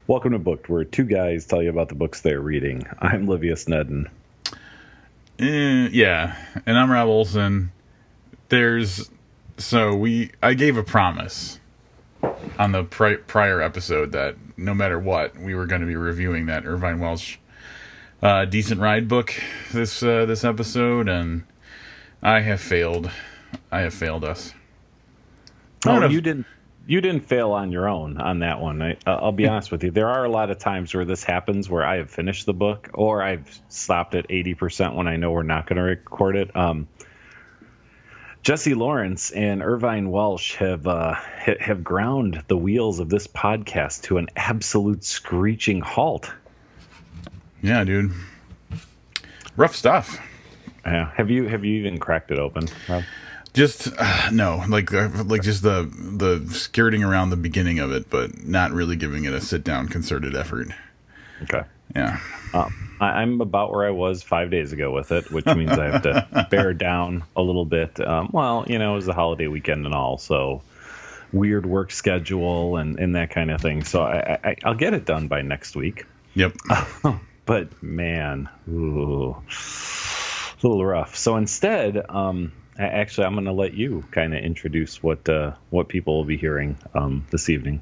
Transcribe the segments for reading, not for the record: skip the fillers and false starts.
Welcome to Booked, where two guys tell you about the books they're reading. I'm Livius Nedden. Yeah, and I'm Rob Olson. I gave a promise on the prior episode that no matter what, we were going to be reviewing that Irvine Welsh Decent Ride book this episode, and I have failed. I have failed us. You didn't fail on your own on that one. I'll be honest with you. There are a lot of times where this happens where I have finished the book or I've stopped at 80% when I know we're not going to record it. Jesse Lawrence and Irvine Welsh have ground the wheels of this podcast to an absolute screeching halt. Yeah, dude. Rough stuff. Have you even cracked it open, Rob? Just no, like just the skirting around the beginning of it, but not really giving it a sit down concerted effort. Okay. Yeah. I'm about where I was 5 days ago with it, which means I have to bear down a little bit. It was the holiday weekend and all, so weird work schedule and that kind of thing. So I'll get it done by next week. Yep. But man, a little rough. So instead, actually, I'm going to let you kind of introduce what people will be hearing this evening.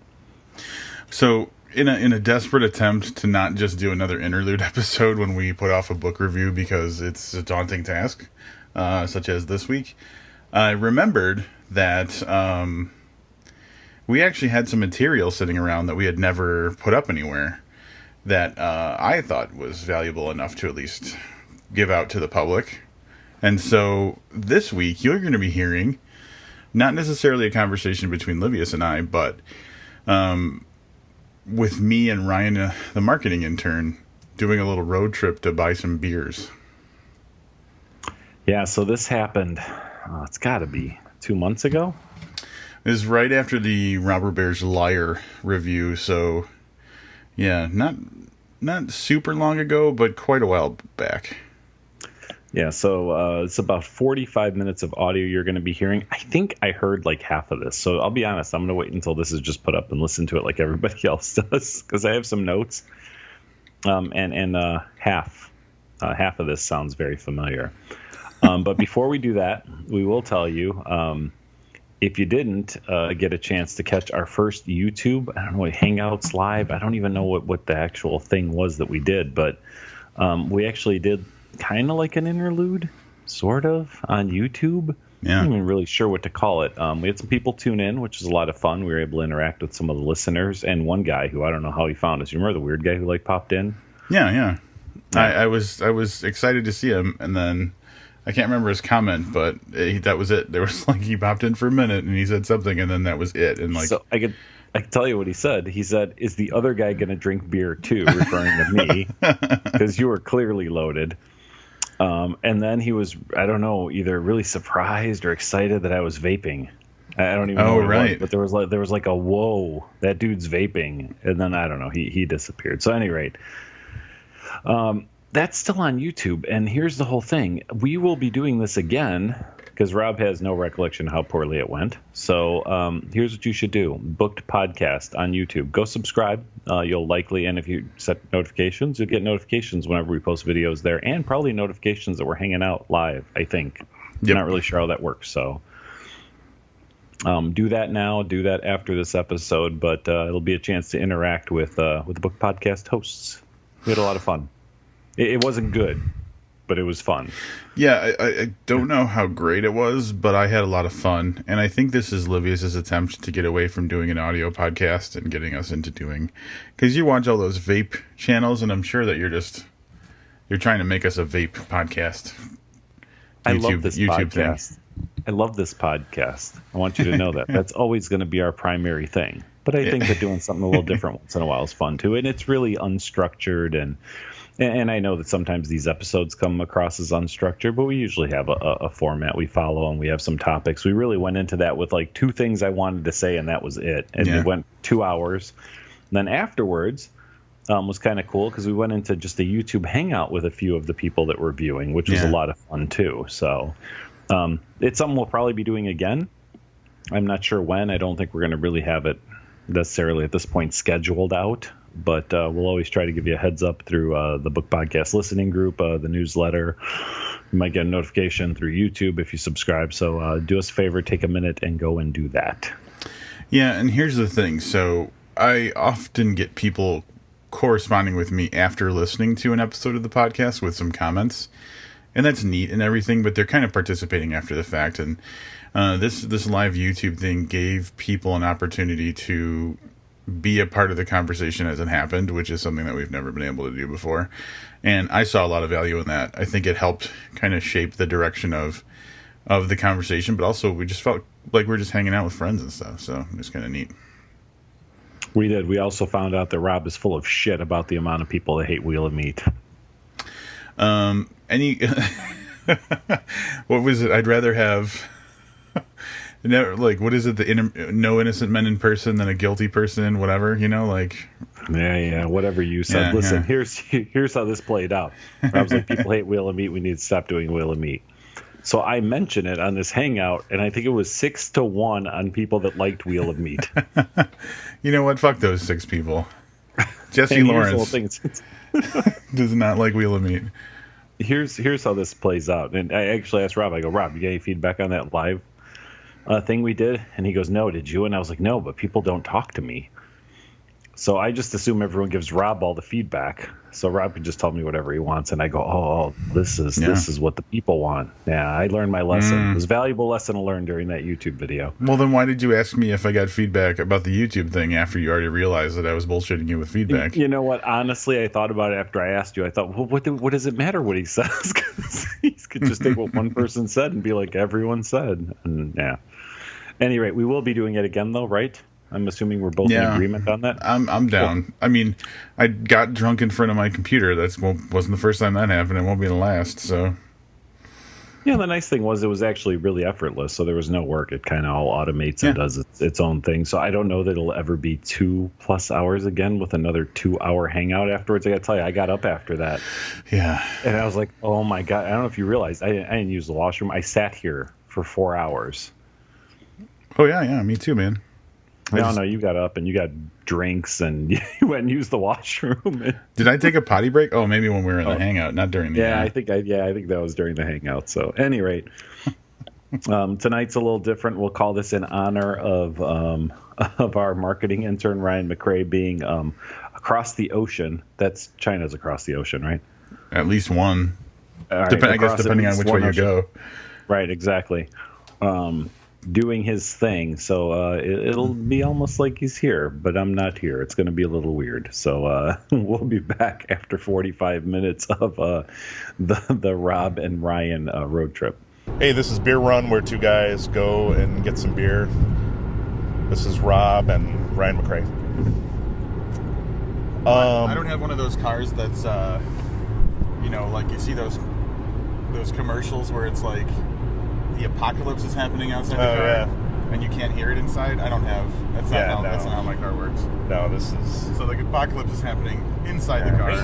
So, in a desperate attempt to not just do another interlude episode when we put off a book review because it's a daunting task, such as this week, I remembered that we actually had some material sitting around that we had never put up anywhere that I thought was valuable enough to at least give out to the public. And so this week, you're going to be hearing not necessarily a conversation between Livius and I, but with me and Ryan, the marketing intern, doing a little road trip to buy some beers. Yeah, so this happened, it's got to be 2 months ago. It was right after the Robber Bear's Liar review, so yeah, not super long ago, but quite a while back. Yeah, so it's about 45 minutes of audio you're going to be hearing. I think I heard like half of this. So I'll be honest, I'm going to wait until this is just put up and listen to it like everybody else does because I have some notes. And half of this sounds very familiar. But before we do that, we will tell you, if you didn't get a chance to catch our first YouTube, I don't know, Hangouts Live. I don't even know what the actual thing was that we did, but we actually did kind of like an interlude, sort of, on YouTube. Yeah. I'm not even really sure what to call it. We had some people tune in, which was a lot of fun. We were able to interact with some of the listeners, and one guy who I don't know how he found us. You remember the weird guy who popped in? Yeah. I was excited to see him, and then I can't remember his comment, but that was it. There was he popped in for a minute and he said something, and then that was it. And so I could tell you what he said. He said, "Is the other guy going to drink beer too?" Referring to me, because you were clearly loaded. And then he was, I don't know, either really surprised or excited that I was vaping. I don't even know what it was, but there was like a whoa, that dude's vaping, and then I don't know, he disappeared. So at any rate, that's still on YouTube. And here's the whole thing: we will be doing this again because Rob has no recollection of how poorly it went. So here's what you should do: Booked Podcast on YouTube. Go subscribe. You'll likely, and if you set notifications, you'll get notifications whenever we post videos there, and probably notifications that we're hanging out live, I think. Yep. Not really sure how that works. So do that now. Do that after this episode, but it'll be a chance to interact with the Booked Podcast hosts. We had a lot of fun. It wasn't good, but it was fun. Yeah, I don't know how great it was, but I had a lot of fun. And I think this is Livius's attempt to get away from doing an audio podcast and getting us into doing... Because you watch all those vape channels, and I'm sure that you're trying to make us a vape podcast. I love this podcast. I love this podcast. I want you to know that. That's always going to be our primary thing. But I think that doing something a little different once in a while is fun, too. And it's really unstructured, and I know that sometimes these episodes come across as unstructured, but we usually have a format we follow, and we have some topics. We really went into that with two things I wanted to say, and that was it. And it went 2 hours. And then afterwards was kind of cool because we went into just a YouTube hangout with a few of the people that were viewing, which was a lot of fun, too. So it's something we'll probably be doing again. I'm not sure when. I don't think we're going to really have it necessarily at this point scheduled out. but we'll always try to give you a heads up through the Book Podcast listening group, the newsletter. You might get a notification through YouTube if you subscribe. So do us a favor, take a minute and go and do that. Yeah, and here's the thing. So I often get people corresponding with me after listening to an episode of the podcast with some comments, and that's neat and everything, but they're kind of participating after the fact. And this live YouTube thing gave people an opportunity to be a part of the conversation as it happened, which is something that we've never been able to do before. And I saw a lot of value in that. I think it helped kind of shape the direction of the conversation, but also we just felt like we're just hanging out with friends and stuff. So it's kind of neat. We did. We also found out that Rob is full of shit about the amount of people that hate Wheel of Meat. What was it? I'd rather have what is it? No innocent men in person than a guilty person, whatever, Yeah, whatever you said. Yeah, Listen, yeah. Here's how this played out. Rob's like, people hate Wheel of Meat. We need to stop doing Wheel of Meat. So I mentioned it on this hangout, and I think it was 6-1 on people that liked Wheel of Meat. You know what? Fuck those 6 people. Jesse Lawrence does not like Wheel of Meat. Here's how this plays out. And I actually asked Rob, I go, Rob, you got any feedback on that live thing we did? And he goes, no, did you? And I was like, no, but people don't talk to me. So I just assume everyone gives Rob all the feedback. So Rob can just tell me whatever he wants. And I go, oh, this is what the people want. Yeah, I learned my lesson. It was a valuable lesson to learn during that YouTube video. Well, then why did you ask me if I got feedback about the YouTube thing after you already realized that I was bullshitting you with feedback? You know what? Honestly, I thought about it after I asked you. I thought, well, what does it matter what he says? Because he could just take what one person said and be like, everyone said. And yeah. At any rate, we will be doing it again, though, right? I'm assuming we're both in agreement on that. I'm down. Cool. I mean, I got drunk in front of my computer. Wasn't the first time that happened. It won't be the last. So, yeah. The nice thing was it was actually really effortless. So there was no work. It kind of all automates and does its own thing. So I don't know that it'll ever be 2+ hours again with another 2-hour hangout afterwards. I got to tell you, I got up after that. Yeah. And I was like, oh my God. I don't know if you realized I didn't use the washroom. I sat here for 4 hours. Oh yeah. Me too, man. No, you got up and you got drinks and you went and used the washroom. Did I take a potty break? Oh, maybe when we were in the hangout, not during the. Yeah, I think that was during the hangout. So, at any rate, tonight's a little different. We'll call this in honor of our marketing intern Ryan McRae being across the ocean. That's China's across the ocean, right? At least one. Right, I guess depending on which way you go. Right, exactly. Doing his thing, so it'll be almost like he's here, but I'm not here. It's going to be a little weird. So we'll be back after 45 minutes of the Robb and Ryan road trip. Hey, this is Beer Run, where 2 guys go and get some beer. This is Robb and Ryan McRae. I don't have one of those cars that's, like you see those commercials where it's like the apocalypse is happening outside the car, and you can't hear it inside. I don't have. That's not how my car works. No, this is. So the apocalypse is happening inside the car.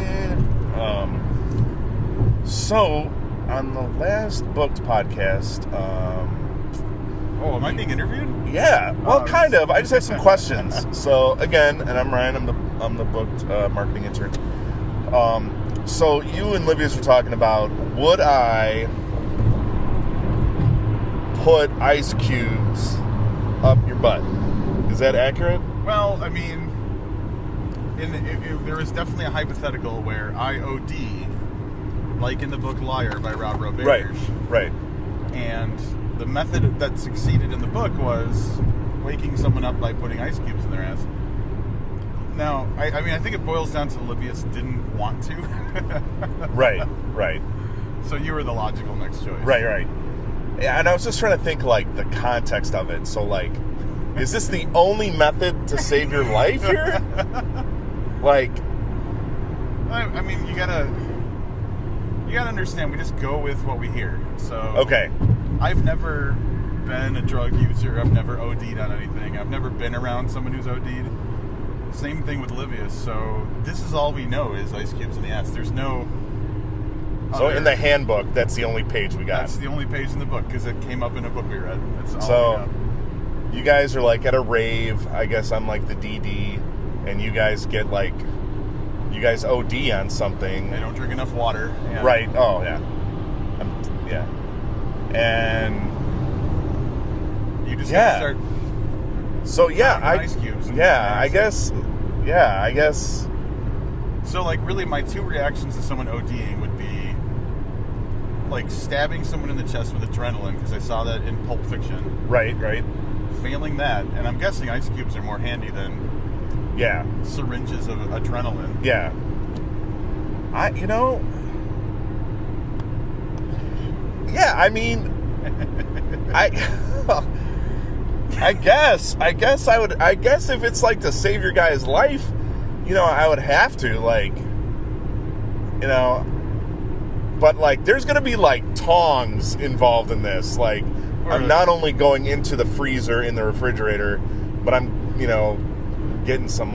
So on the last booked podcast. Am I being interviewed? Yeah. Well, kind of. I just have some questions. So again, and I'm Ryan. I'm the booked marketing intern. So you and Livius were talking about, would I put ice cubes up your butt? Is that accurate? Well, I mean, there is definitely a hypothetical where I OD, like in the book Liar by Rob Ryan. Right. And the method that succeeded in the book was waking someone up by putting ice cubes in their ass. Now, I think it boils down to Livius didn't want to. Right. So you were the logical next choice. Right. Yeah, and I was just trying to think, like, the context of it. So, like, is this the only method to save your life here? Like, I mean, you gotta understand, we just go with what we hear. So, okay. I've never been a drug user. I've never OD'd on anything. I've never been around someone who's OD'd. Same thing with Livius. So, this is all we know is ice cubes in the ass. There's no... So in the handbook, that's the only page we got. That's the only page in the book, because it came up in a book we read. That's all we got. You guys are like at a rave. I guess I'm like the DD, and you guys get like you guys OD on something. They don't drink enough water. Yeah. Right. Oh, yeah. Yeah. And you just gotta start. So ice cubes. I guess. Yeah, I guess. So like, really, my two reactions to someone ODing would be like stabbing someone in the chest with adrenaline, because I saw that in Pulp Fiction. Right. Failing that, and I'm guessing ice cubes are more handy than syringes of adrenaline. Yeah. I mean, I guess if it's like to save your guy's life, I would have to, like, but like there's gonna be like tongs involved in this. Like, I'm not only going into the freezer in the refrigerator, but I'm getting some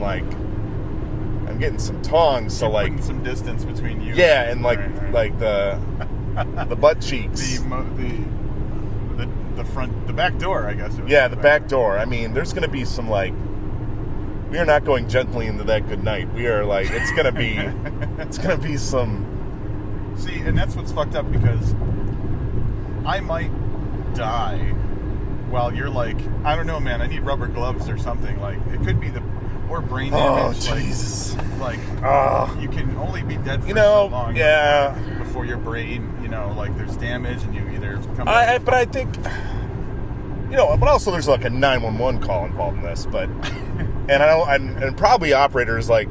tongs, so like putting some distance between you. Yeah, and like the butt cheeks. The back door, I guess. Yeah, the back door. I mean, there's going to be some, like, we are not going gently into that good night. We are, like, it's going to be some. See, and that's what's fucked up, because I might die while you're like, I don't know, man, I need rubber gloves or something. Like, it could be or brain damage. Oh, Jesus. Like, you can only be dead for so long. Yeah. Before your brain, like, there's damage, and you either come but I think, but also there's like a 911 call involved in this, but, and probably operators like,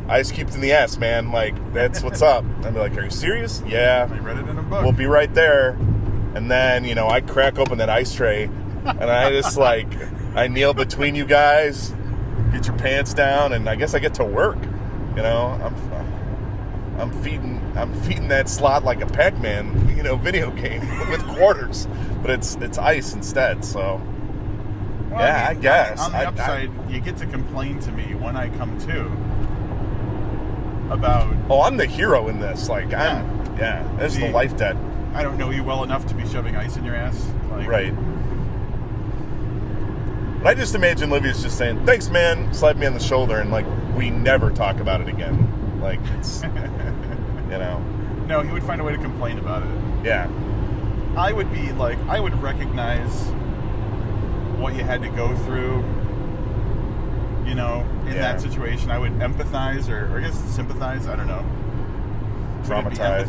ice cubes in the ass, man, like, that's what's up. I'd be like, are you serious? Yeah. I read it in a book. We'll be right there. And then, I crack open that ice tray, and I just, like, I kneel between you guys, get your pants down, and I guess I get to work. I'm feeding that slot like a Pac-Man, video game with quarters, but it's ice instead. So, I guess. On the upside, you get to complain to me when I come to about. Oh, I'm the hero in this. Like, this is the life debt. I don't know you well enough to be shoving ice in your ass. Like, right. But I just imagine Livia's just saying, "Thanks, man," slap me on the shoulder, and like we never talk about it again. Like, it's, No, he would find a way to complain about it. Yeah. I would be like, I would recognize what you had to go through, in that situation. I would empathize, or I guess sympathize, I don't know. Traumatize.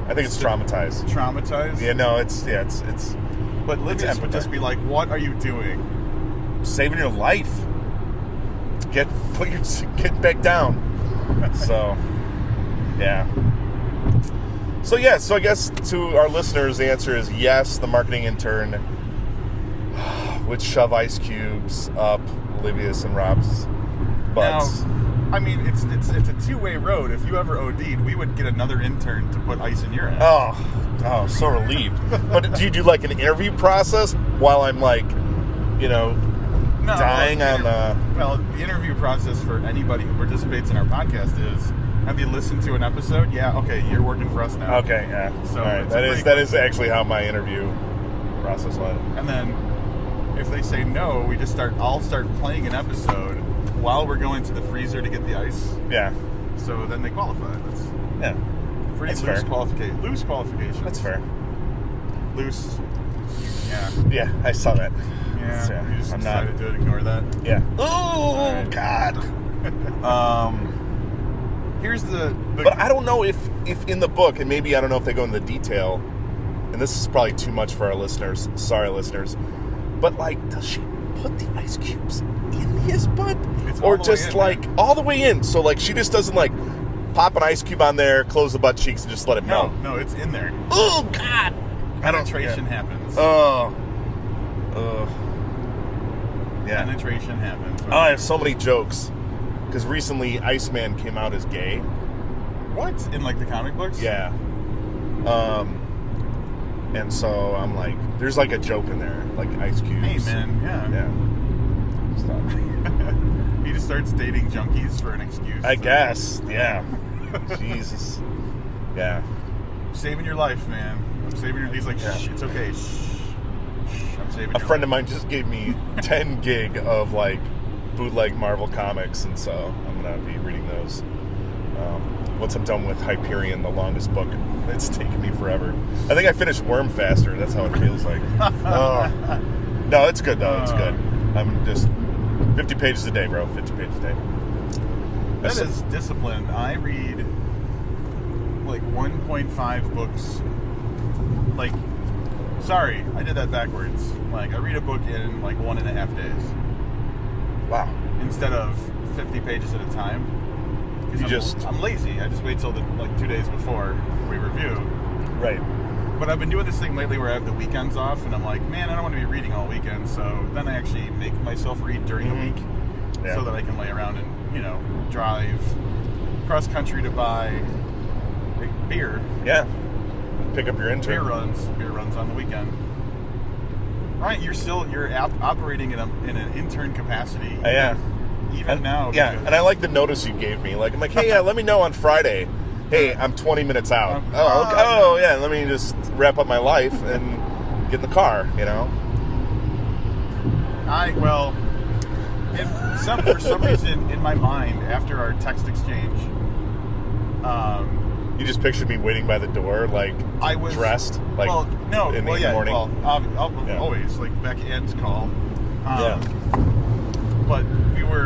I think it's traumatized. Traumatized? Yeah, no, it's. But Livius would just be like, what are you doing? Saving your life. Get back down. So, yeah. So I guess to our listeners, the answer is yes. The marketing intern would shove ice cubes up Livius and Robb's butts. Now, I mean, it's a two-way road. If you ever OD'd, we would get another intern to put ice in your ass. Oh, so relieved. But do you do like an interview process while I'm like, dying on the... Well, the interview process for anybody who participates in our podcast is, have you listened to an episode? Yeah, okay, you're working for us now. Okay, yeah. So all right. That is actually how my interview process went. And then if they say no, I'll start playing an episode while we're going to the freezer to get the ice. Yeah. So then they qualify. That's pretty loose qualification. That's fair. Loose. Yeah. Yeah, I saw that. Yeah. You just decided to ignore that. Yeah. Oh, right. God. Here's the But I don't know if in the book, and maybe I don't know if they go into the detail, and this is probably too much for our listeners. Sorry, listeners. But, like, does she put the ice cubes in his butt? Or just, all the way in? So, like, she just doesn't, like, pop an ice cube on there, close the butt cheeks, and just let it melt? No, it's in there. Oh, God! Penetration happens. Yeah. Penetration happens. Oh, I have so many jokes. Because recently, Iceman came out as gay. What? In, like, the comic books? Yeah. And so I'm like, there's like a joke in there, like ice cubes. Hey, man, yeah. Stop. He just starts dating junkies for an excuse. I guess, yeah. Jesus. Yeah. I'm saving your life, man. He's like, shh, it's okay. Shh. I'm saving A friend of mine just gave me 10 gig of like bootleg Marvel comics, and so I'm gonna be reading those. once I'm done with Hyperion, the longest book. It's taken me forever. I think I finished Worm faster. That's how it feels like. No, it's good though. It's good. I'm just 50 pages a day, bro. 50 pages a day. That is discipline. I read like 1.5 books. Like, sorry, I did that backwards. Like, I read a book in like 1.5 days. Wow. Instead of 50 pages at a time. I'm lazy. I just wait till 2 days before we review. Right. But I've been doing this thing lately where I have the weekends off, and I'm like, man, I don't want to be reading all weekend. So then I actually make myself read during the week, so that I can lay around and drive cross country to buy beer. Yeah. Pick up your intern. Beer runs on the weekend. Right, you're operating in an intern capacity. Yeah. Even now. Yeah, and I like the notice you gave me. Like, I'm like, hey, let me know on Friday. Hey, I'm 20 minutes out. Yeah, let me just wrap up my life and get in the car, For some reason, in my mind, after our text exchange, you just pictured me waiting by the door, like, I was dressed, like, in the morning. Always, like Becky Ann's call. But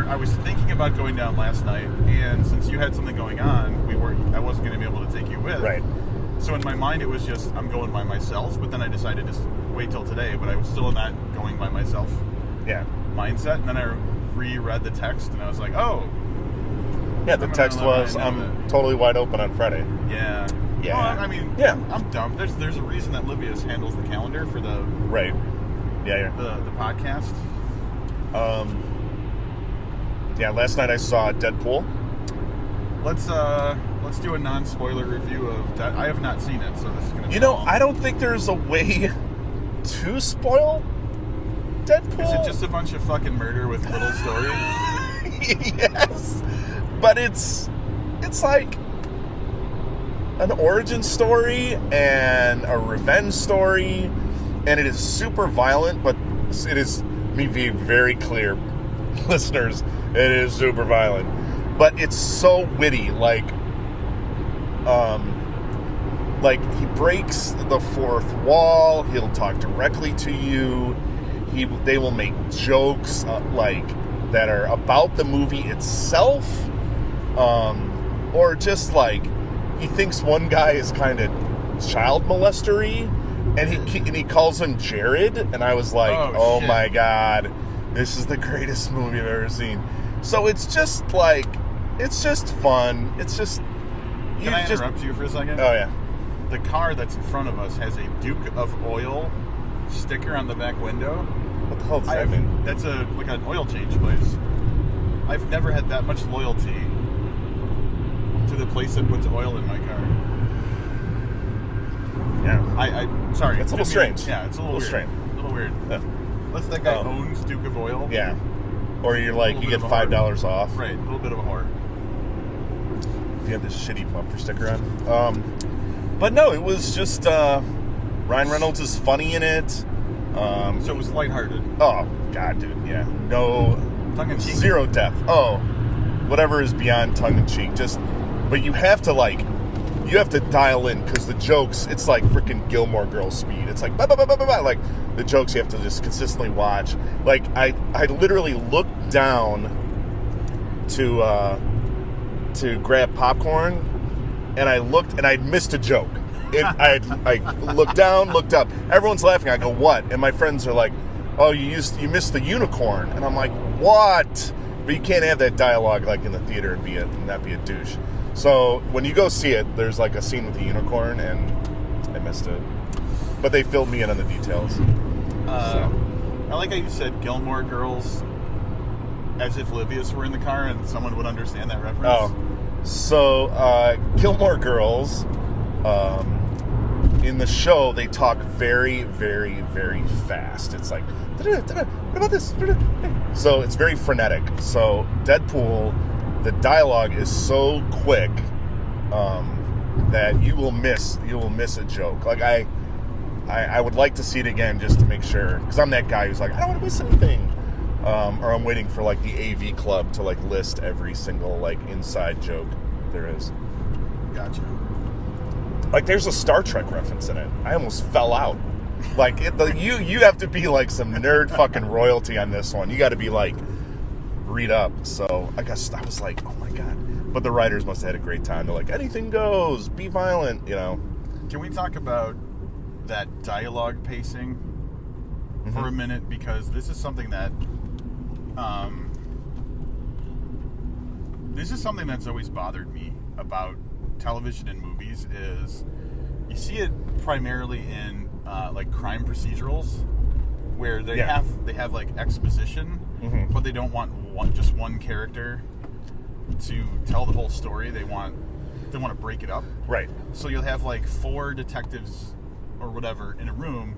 I was thinking about going down last night, and since you had something going on, I wasn't going to be able to take you with. Right. So in my mind, it was just, I'm going by myself, but then I decided to wait till today, but I was still in that going by myself mindset, and then I reread the text, and I was like, oh. Yeah, the text was, I'm totally wide open on Friday. Yeah. Yeah. Well, I'm dumb. There's a reason that Livius handles the calendar for the... Right. Yeah. The podcast. Yeah, last night I saw Deadpool. Let's do a non-spoiler review of that. I have not seen it, so this is going to be long. I don't think there's a way to spoil Deadpool. Is it just a bunch of fucking murder with little story? Yes. But it's like an origin story and a revenge story, and it is super violent, but it is, me being very clear, listeners, it is super violent. But it's so witty, like he breaks the fourth wall, he'll talk directly to you, they will make jokes that are about the movie itself, or just like he thinks one guy is kind of child molestery, and he calls him Jared, and I was like, oh my god, this is the greatest movie I've ever seen. So it's just fun. It's just... Can I interrupt you for a second? Oh, yeah. The car that's in front of us has a Duke of Oil sticker on the back window. What the hell does that mean? That's like an oil change place. I've never had that much loyalty to the place that puts oil in my car. Yeah. Sorry. It's a little strange. Yeah, it's a little weird. strange. A little weird. Yeah. Unless that guy owns Duke of Oil. Yeah. Or you're like, you get $5 off. Right, a little bit of a whore. If you have this shitty bumper sticker on. But no, it was just, Ryan Reynolds is funny in it. So it was lighthearted. Oh, God, dude, yeah. No, tongue-in-cheek. Zero depth. Oh, whatever is beyond tongue-in-cheek. But you have to dial in, because the jokes, it's like freaking Gilmore Girls speed. It's like, bah, bah, bah, bah, bah, bah. Like, the jokes you have to just consistently watch. Like, I literally looked down to grab popcorn, and I looked, and I missed a joke. I looked down, looked up. Everyone's laughing. I go, what? And my friends are like, oh, you missed the unicorn. And I'm like, what? But you can't have that dialogue like in the theater and not be a douche. So when you go see it, there's like a scene with the unicorn, and I missed it. But they filled me in on the details. I like how you said Gilmore Girls as if Livius were in the car and someone would understand that reference. Oh. So, Gilmore Girls, in the show, they talk very, very, very fast. It's like, what about this? So it's very frenetic. So Deadpool, the dialogue is so quick that you will miss a joke. Like I would like to see it again just to make sure, because I'm that guy who's like, I don't want to miss anything, or I'm waiting for like the AV Club to like list every single like inside joke. There is. Gotcha. Like, there's a Star Trek reference in it. I almost fell out. Like, you have to be like some nerd fucking royalty on this one. You got to be like, read up. So I guess I was like, oh my god. But the writers must have had a great time. They're like, anything goes, be violent, you know. Can we talk about that dialogue pacing for a minute? Because this is something that that's always bothered me about television and movies. Is you see it primarily in like crime procedurals, where they have like exposition, but they don't want just one character to tell the whole story. They want to break it up. Right. So you'll have like 4 detectives or whatever in a room,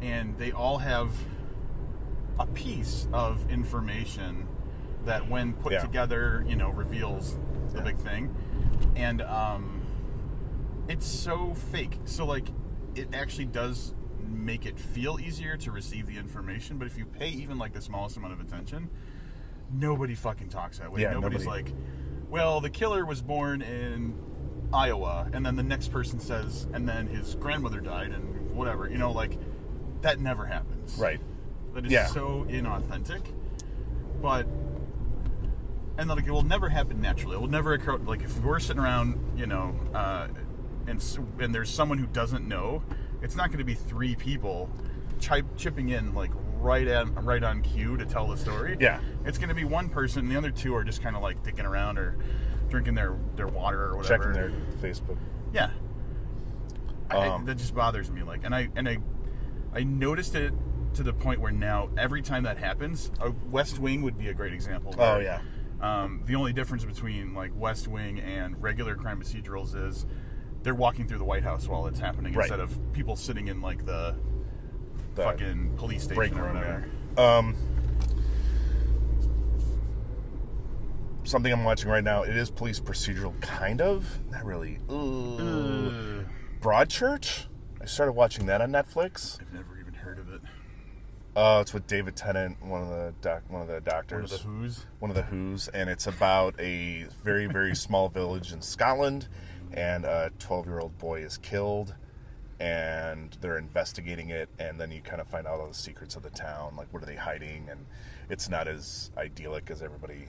and they all have a piece of information that, when put together, reveals the big thing. And it's so fake. So like, it actually does make it feel easier to receive the information, but if you pay even like the smallest amount of attention, nobody fucking talks that way. Nobody's like, well, the killer was born in Iowa, and then the next person says, and then his grandmother died, and whatever. Like, that never happens. Right. That is so inauthentic. But, and like, it will never happen naturally. It will never occur. Like, if we're sitting around, and there's someone who doesn't know, it's not going to be 3 people chipping in like right on cue to tell the story. Yeah, it's going to be one person, and the other 2 are just kind of like dicking around or drinking their water or whatever, checking their Facebook. Yeah, that just bothers me. Like, and I noticed it to the point where now every time that happens, West Wing would be a great example. Where, the only difference between like West Wing and regular crime procedurals is they're walking through the White House while it's happening, instead of people sitting in like the fucking police station or whatever. Something I'm watching right now, it is police procedural, kind of. Not really. Broadchurch? I started watching that on Netflix. I've never even heard of it. It's with David Tennant, one of the doctors. One of the Who's. And it's about a very, very small village in Scotland, and a 12-year-old boy is killed, and they're investigating it, and then you kind of find out all the secrets of the town, like what are they hiding, and it's not as idyllic as everybody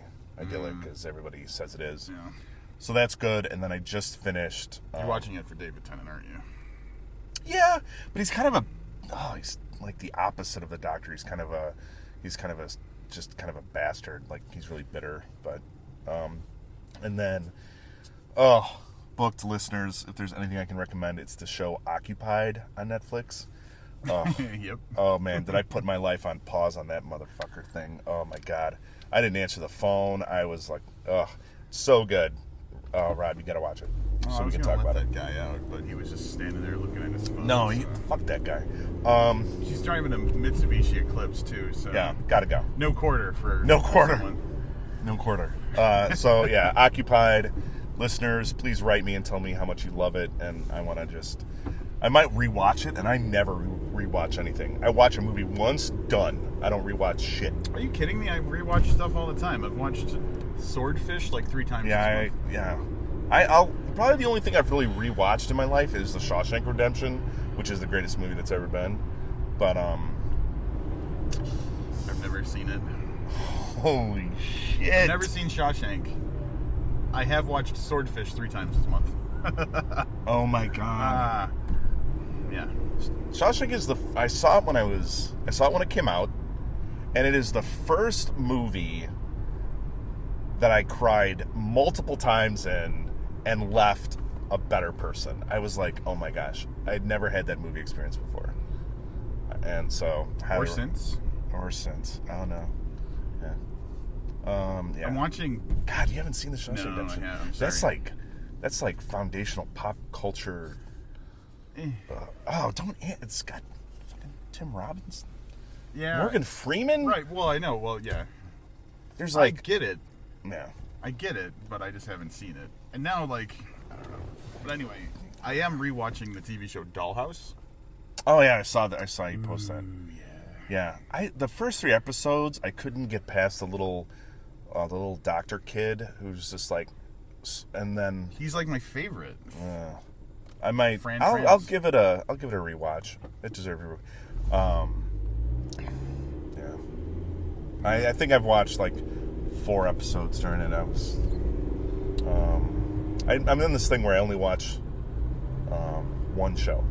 says it is. Yeah. So that's good. And then I just finished. You're watching it for David Tennant, aren't you? Yeah, but he's kind of he's like the opposite of the Doctor. He's kind of a bastard. Like, he's really bitter. But and then booked listeners, if there's anything I can recommend, it's the show Occupied on Netflix. Yep. Oh man, did I put my life on pause on that motherfucker thing? Oh my god, I didn't answer the phone. I was like, so good. Rob, you gotta watch it so we can talk about that guy out, but he was just standing there looking at his phone. No, fuck that guy. He's driving a Mitsubishi Eclipse too, so yeah, gotta go. No quarter. No quarter. So yeah, Occupied. Listeners, please write me and tell me how much you love it, and I might rewatch it, and I never rewatch anything. I watch a movie once, done. I don't rewatch shit. Are you kidding me? I rewatch stuff all the time. I've watched Swordfish like 3 times. I'll probably the only thing I've really rewatched in my life is The Shawshank Redemption, which is the greatest movie that's ever been. But I've never seen it. Holy shit! I've never seen Shawshank. I have watched Swordfish 3 times this month. Oh my god. Yeah. Shawshank is I saw it when it came out, and it is the first movie that I cried multiple times in and left a better person. I was like, oh my gosh, I'd never had that movie experience before. And so Or since. I don't know. Yeah. I'm watching. God, you haven't seen The Shawshank Redemption? No, I'm sorry. That's like foundational pop culture. It's got fucking Tim Robbins. Yeah. Morgan Freeman. Right. Well, I know. Well, yeah. There's like. I get it. Yeah. I get it, but I just haven't seen it. And now, like, I don't know. But anyway, I am rewatching the TV show Dollhouse. Oh yeah, I saw that. I saw you post that. Yeah. The first 3 episodes, I couldn't get past the little doctor kid who's just like and then he's like my favorite. I might. I'll give it a rewatch. It deserves a rewatch. Yeah. I think I've watched like 4 episodes during it. I'm in this thing where I only watch one show.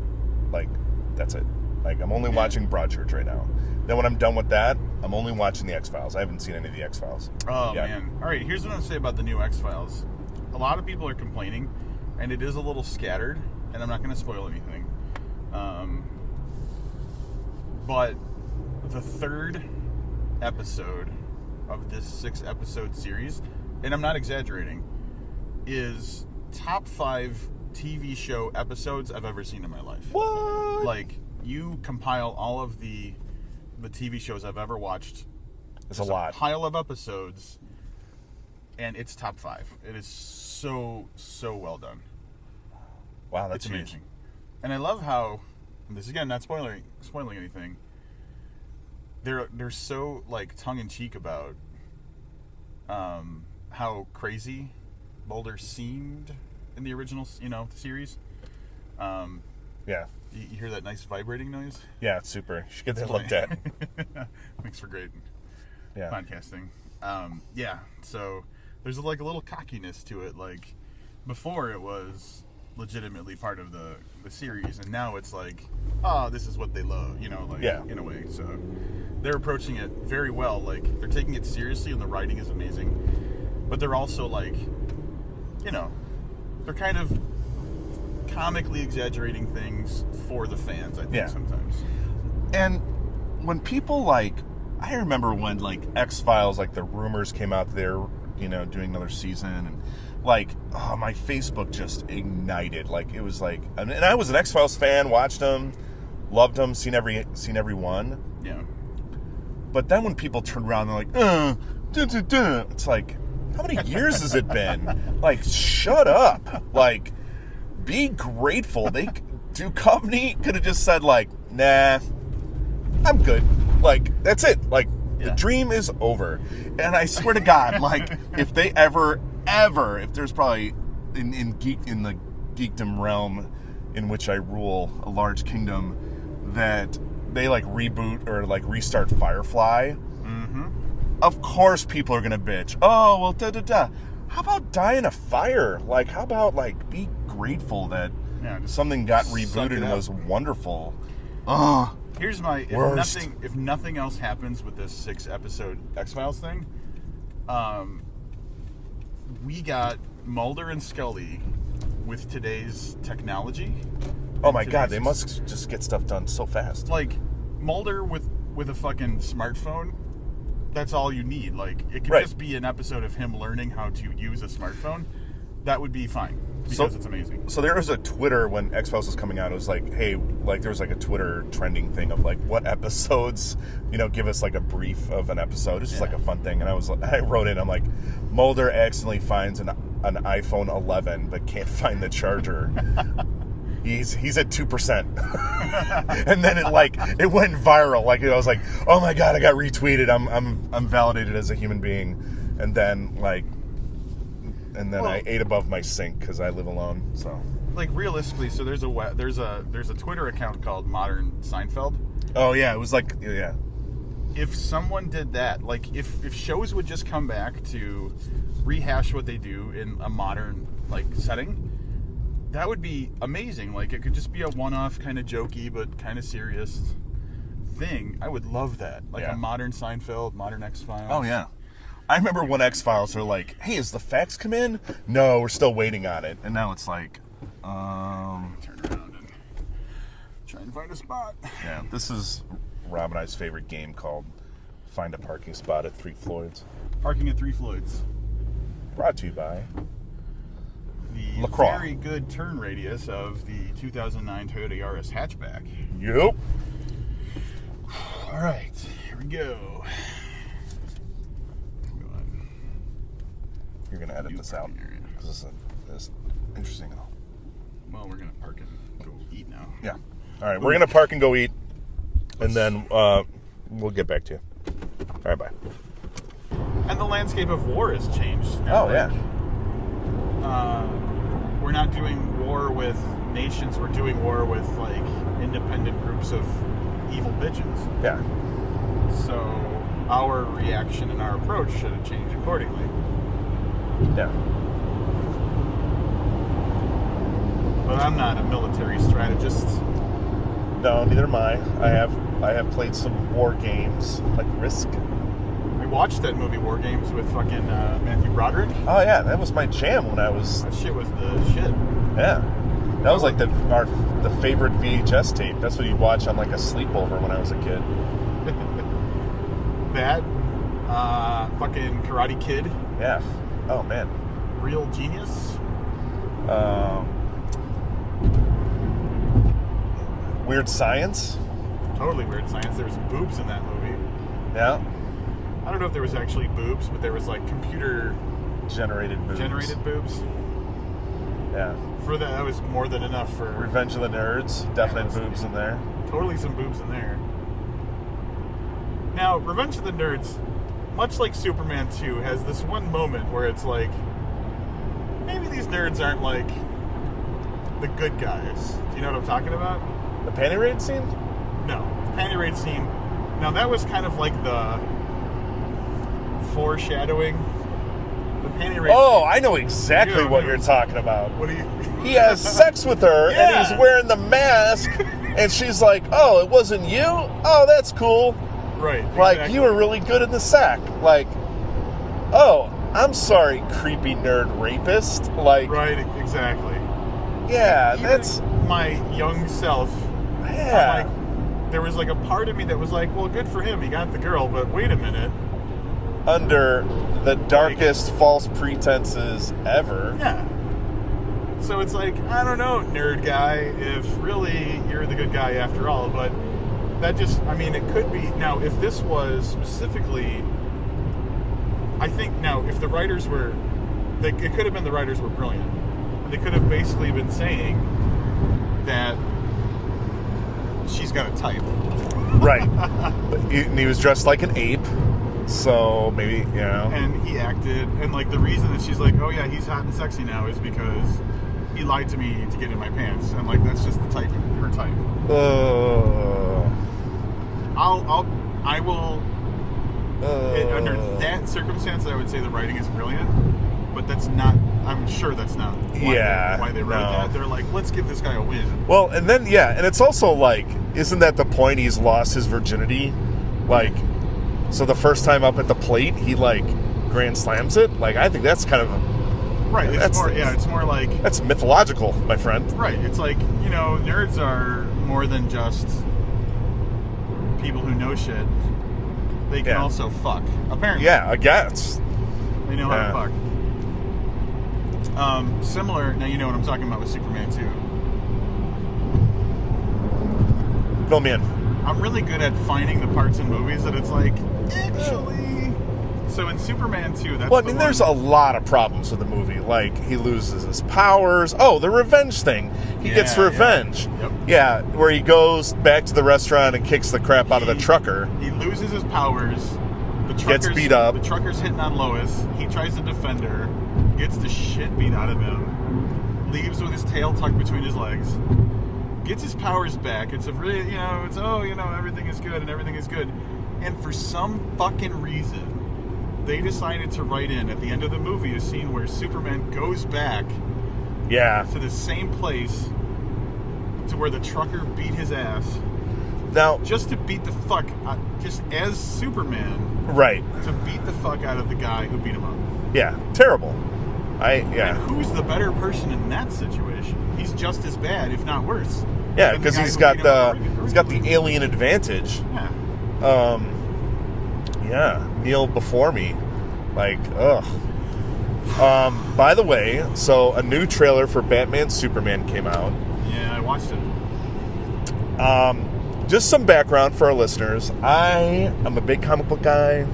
Like, that's it. Like, I'm only watching Broadchurch right now. Then when I'm done with that, I'm only watching the X-Files. I haven't seen any of the X-Files. Oh, yet. Man. All right, here's what I'm going to say about the new X-Files. A lot of people are complaining, and it is a little scattered, and I'm not going to spoil anything. But the 3rd episode of this 6-episode series, and I'm not exaggerating, is top 5 TV show episodes I've ever seen in my life. What? Like, you compile all of the TV shows I've ever watched. It's a lot. Pile of episodes, and it's top 5. It is so well done. Wow, that's it's amazing. And I love how, and this again, not spoiling anything. They're so like tongue in cheek about how crazy Mulder seemed in the original, series. Yeah. You hear that nice vibrating noise? Yeah, it's super. You should get that looked at. Makes for great podcasting. So there's like a little cockiness to it. Like, before it was legitimately part of the series, and now it's like, this is what they love, in a way. So they're approaching it very well. Like, they're taking it seriously, and the writing is amazing. But they're also like, they're kind of comically exaggerating things for the fans, I think, sometimes. And when people I remember when X-Files, the rumors came out there, doing another season, and my Facebook just ignited. It was and I was an X-Files fan, watched them, loved them, seen every one. Yeah. But then when people turn around, they're like, it's like, how many years has it been? Shut up. Be grateful. Duchovny could have just said, nah, I'm good. That's it. The dream is over. And I swear to God, if they ever, if there's probably in the geekdom realm in which I rule a large kingdom, that they reboot or restart Firefly, of course people are gonna bitch. Oh, well, da-da-da. How about die in a fire? How about, be grateful that something got rebooted and was wonderful? Here's my... If nothing else happens with this 6-episode X-Files thing, we got Mulder and Scully with today's technology. Oh my God, they must just get stuff done so fast. Mulder with a fucking smartphone, that's all you need. It could just be an episode of him learning how to use a smartphone. That would be fine, because it's amazing. So there was a Twitter when X-Files was coming out. It was hey, there was a Twitter trending thing of what episodes, give us a brief of an episode. It's just a fun thing. And I wrote in, I'm Mulder accidentally finds an iPhone 11 but can't find the charger. He's at 2%. And then it went viral. I was like, oh my God, I got retweeted. I'm validated as a human being. And then I ate above my sink because I live alone. So realistically, so there's a Twitter account called Modern Seinfeld. Oh yeah, it was If someone did that, if shows would just come back to rehash what they do in a modern setting, that would be amazing. It could just be a one-off, kind of jokey but kind of serious thing. I would love that. A modern Seinfeld, modern X-Files. Oh yeah. I remember when X-Files were hey, has the fax come in? No, we're still waiting on it. And now it's turn around and try and find a spot. Yeah, this is Rob and I's favorite game called Find a Parking Spot at Three Floyds. Parking at Three Floyds. Brought to you by the LaCroix. Very good turn radius of the 2009 Toyota Yaris hatchback. Yep. All right, here we go. You're going to edit this out because this is interesting at all. Well, we're going to park and go eat now. Yeah. All right, we're going to park and go eat, and then we'll get back to you. All right, bye. And the landscape of war has changed. Oh, yeah. we're not doing war with nations. We're doing war with like independent groups of evil bitches. Yeah. So our reaction and our approach should have changed accordingly. Yeah. But I'm not a military strategist. No, neither am I. I have played some war games like Risk. I watched that movie War Games with fucking Matthew Broderick. Oh yeah, that was my jam when I was. That shit was the shit. Yeah, that was like the favorite VHS tape. That's what you'd watch on like a sleepover when I was a kid. That, fucking Karate Kid. Yeah. Oh man. Real Genius. Weird Science. Totally Weird Science. There's boobs in that movie. Yeah. I don't know if there was actually boobs, but there was like computer generated boobs. Yeah. For that was more than enough for Revenge of the Nerds. Definite boobs in there. Totally some boobs in there. Now, Revenge of the Nerds, much like Superman 2, has this one moment where it's like, maybe these nerds aren't like the good guys. Do you know what I'm talking about? The panty raid scene? No. The panty raid scene. Now, that was kind of like the foreshadowing. The panty raid Oh, scene. I know exactly what you're talking about. What do you... He has sex with her, Yeah. and he's wearing the mask, and she's like, oh, it wasn't you? Oh, that's cool. Right. Like, exactly. you were really good in the sack. Like, oh, I'm sorry, creepy nerd rapist. Like, Right, exactly. yeah, Even that's... my young self. Yeah. Like, there was like a part of me that was like, well, good for him, he got the girl, but wait a minute. Under the darkest false pretenses ever. Yeah. So it's like, I don't know, nerd guy, if really you're the good guy after all, but that just, I mean, it could be, now, if this was specifically, I think, now, if the writers were, it could have been the writers were brilliant. And they could have basically been saying that she's got a type. Right. And he was dressed like an ape, so maybe, you know. And he acted, and like the reason that she's like, oh yeah, he's hot and sexy now is because he lied to me to get in my pants, and like that's just the type, her type. I will. Under that circumstance, I would say the writing is brilliant, but that's not. I'm sure that's not why they wrote that. They're like, let's give this guy a win. Well, and then and it's also like, isn't that the point? He's lost his virginity, like, so the first time up at the plate, he like grand slams it. Like, I think that's kind of right. It's more like that's mythological, my friend. Right. It's like, you know, nerds are more than just people who know shit. They can also fuck, apparently. Yeah, I guess. They know how to fuck. Similar, now you know what I'm talking about with Superman 2. Fill me in. I'm really good at finding the parts in movies that it's like, actually... So in Superman 2, that's there's a lot of problems with the movie. Like, he loses his powers. Oh, the revenge thing. He gets revenge. Yeah. Yep. Yeah, where he goes back to the restaurant and kicks the crap out of the trucker. He loses his powers. The gets beat up. The trucker's hitting on Lois. He tries to defend her. Gets the shit beat out of him. Leaves with his tail tucked between his legs. Gets his powers back. It's a really, everything is good and everything is good. And for some fucking reason, they decided to write in at the end of the movie a scene where Superman goes back to the same place to where the trucker beat his ass. Now, just to beat the fuck out, just as Superman. Right. To beat the fuck out of the guy who beat him up. Yeah, terrible. And who's the better person in that situation? He's just as bad, if not worse. Yeah, because he's got the alien advantage. Yeah. Kneel before me. Like, ugh. By the way, so a new trailer for Batman Superman came out. Yeah, I watched it. Just some background for our listeners. I am a big comic book guy.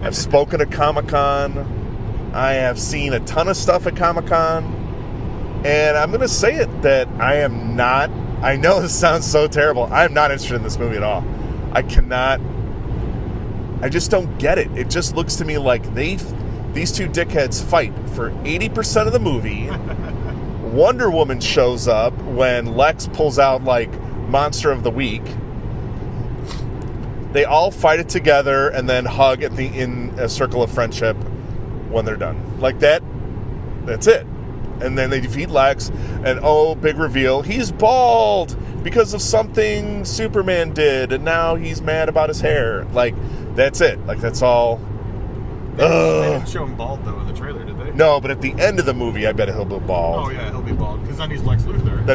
I've spoken at Comic-Con. I have seen a ton of stuff at Comic-Con. And I'm going to say it that I am not... I know this sounds so terrible. I am not interested in this movie at all. I just don't get it. It just looks to me like they these two dickheads fight for 80% of the movie. Wonder Woman shows up when Lex pulls out, like, Monster of the Week. They all fight it together and then hug in a circle of friendship when they're done. Like that, that's it. And then they defeat Lex, and big reveal, he's bald because of something Superman did, and now he's mad about his hair. Like, that's it. Like, that's all. They didn't show him bald, though, in the trailer, did they? No, but at the end of the movie, I bet he'll be bald. Oh, yeah, he'll be bald, because then he's Lex Luthor.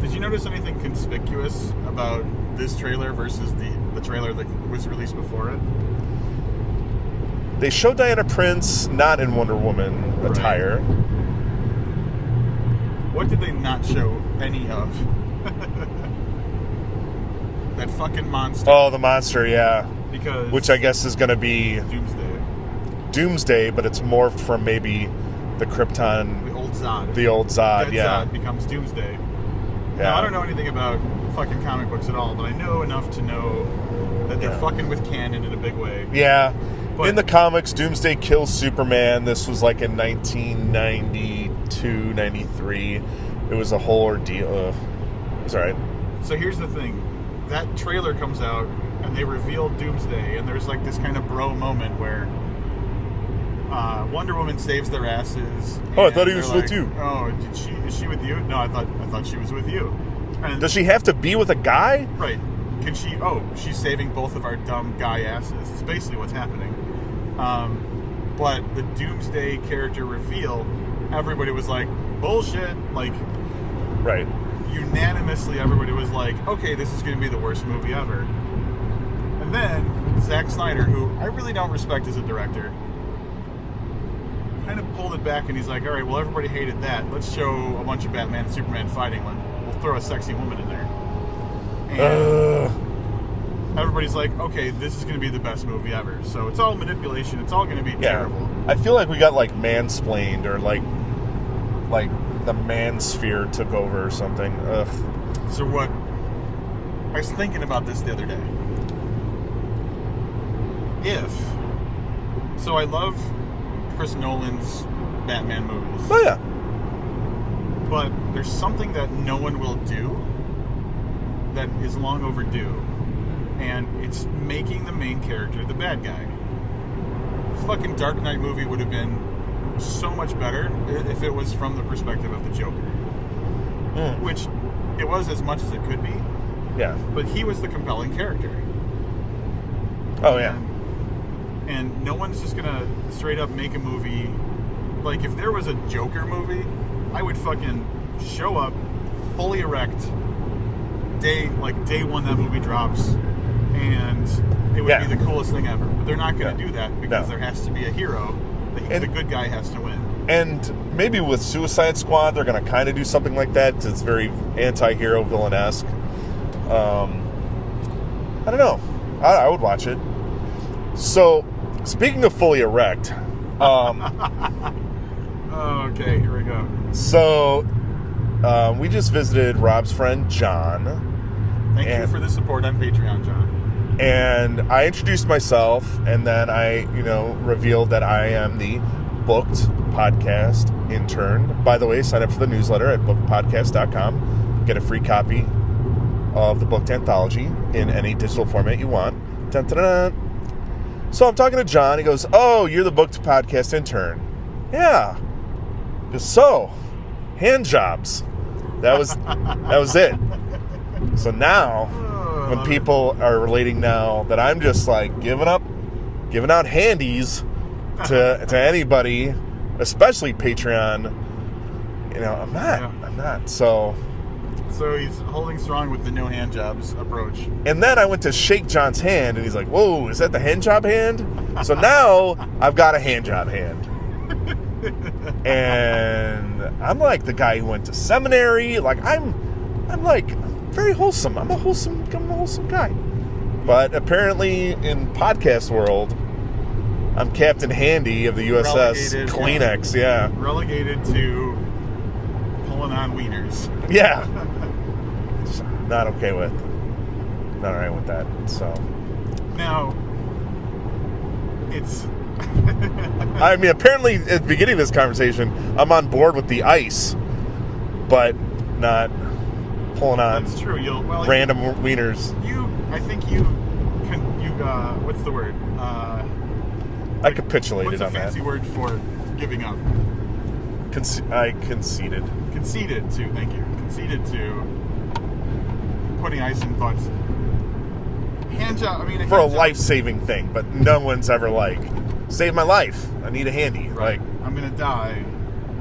Did you notice anything conspicuous about this trailer versus the trailer that was released before it? They show Diana Prince not in Wonder Woman attire. Right. What did they not show any of? That fucking monster. Oh, the monster, yeah. Which I guess is going to be Doomsday, but it's morphed from maybe the Krypton. The old Zod, Dead yeah. Zod becomes Doomsday. Yeah. Now, I don't know anything about fucking comic books at all, but I know enough to know that they're fucking with canon in a big way. Yeah. But in the comics, Doomsday kills Superman. This was like in 1992, 93. It was a whole ordeal. It's all right. So here's the thing. That trailer comes out, and they reveal Doomsday, and there's like this kind of bro moment where Wonder Woman saves their asses. Oh, I thought he was with you. Oh, is she with you? No, I thought she was with you. And does she have to be with a guy? Right. Can she? Oh, she's saving both of our dumb guy asses. It's basically what's happening. But the Doomsday character reveal, everybody was like, bullshit. Like, right. Unanimously, everybody was like, okay, this is going to be the worst movie ever. And then Zack Snyder, who I really don't respect as a director, kind of pulled it back, and he's like, all right, well, everybody hated that. Let's show a bunch of Batman and Superman fighting. We'll throw a sexy woman in there. And everybody's like, okay, this is going to be the best movie ever. So it's all manipulation. It's all going to be terrible. I feel like we got, like, mansplained, or, like the mansphere took over or something. Ugh. So what... I was thinking about this the other day. So I love Chris Nolan's Batman movies. Oh, yeah. But there's something that no one will do that is long overdue. And it's making the main character the bad guy. The fucking Dark Knight movie would have been so much better if it was from the perspective of the Joker. Which it was as much as it could be. Yeah. But he was the compelling character. Oh, yeah. And no one's just gonna straight up make a movie. Like, if there was a Joker movie, I would fucking show up fully erect day one that movie drops, and it would be the coolest thing ever. But they're not gonna do that because there has to be a hero. The good guy has to win. And maybe with Suicide Squad, they're going to kind of do something like that. It's very anti-hero, villain-esque. I don't know. I would watch it. So, speaking of fully erect... okay, here we go. So, we just visited Rob's friend, John. Thank you for the support on Patreon, John. And I introduced myself, and then I, revealed that I am the Booked Podcast Intern. By the way, sign up for the newsletter at bookedpodcast.com. Get a free copy of the Booked Anthology in any digital format you want. Dun, dun, dun. So I'm talking to John. He goes, oh, you're the Booked Podcast Intern. Yeah. So, hand jobs. That was it. So now... when people are relating now that I'm just like giving out handies to anybody, especially Patreon, I'm not. So he's holding strong with the no hand jobs approach. And then I went to shake John's hand, and he's like, "Whoa, is that the hand job hand?" So now I've got a hand job hand, and I'm like the guy who went to seminary. Like I'm like. Very wholesome. I'm a wholesome guy. But apparently in podcast world, I'm Captain Handy of the USS Kleenex, yeah. Relegated to pulling on wieners. Yeah. Not okay with. Not all right with that, so. Now, It's... I mean, apparently at the beginning of this conversation, I'm on board with the ice, but not pulling on. That's true. Random wieners. I think you what's the word? I capitulated on that. What's a fancy word for giving up? I conceded. Conceded to, thank you. Conceded to putting ice in butts. Hand job, I mean... For a life-saving thing, but no one's ever like, save my life. I need a handy. Right. Like, I'm going to die